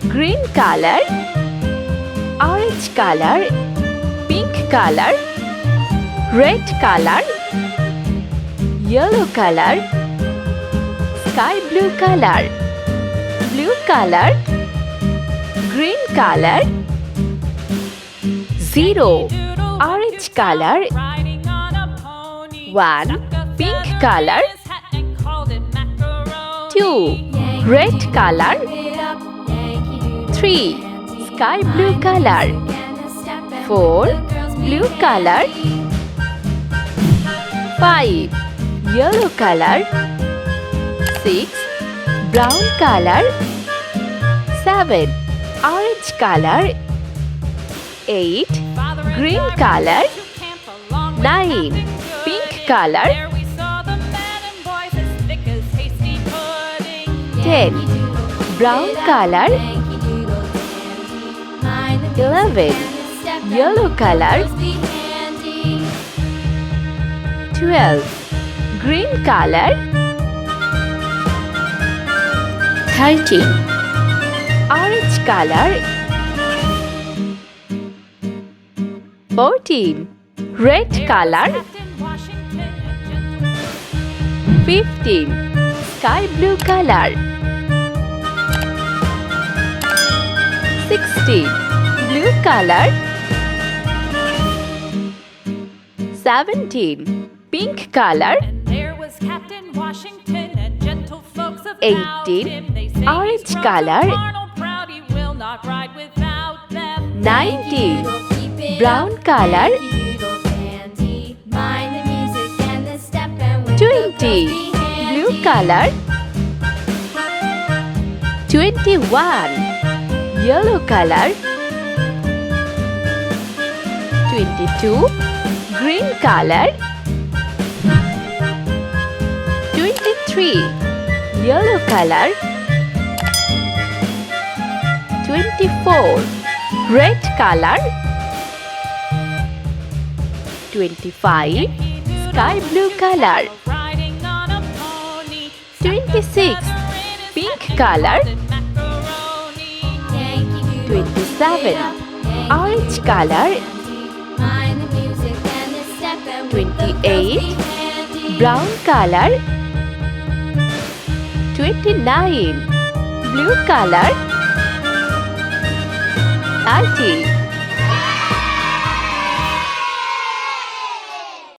green color, orange color, pink color, red color, yellow color, sky blue color, blue color, green color, 0 orange color, 1 pink color, 2 red color, 3 sky blue color, 4 blue color, 5 yellow color, 6 brown color, 7 orange color, 8 green color, 9 pink color, 10 brown color, 11 yellow color, 12 green color, 13 orange color, 14 red color, 15 sky blue color, 16 blue color, 17 pink color, 18 orange color, 19 brown color, 20 blue color, 21 yellow color, 22 green color, 23 yellow color, 24 red color, 25 sky blue color, 26 pink color, 27 orange color, 28 brown color, 29 blue color, 30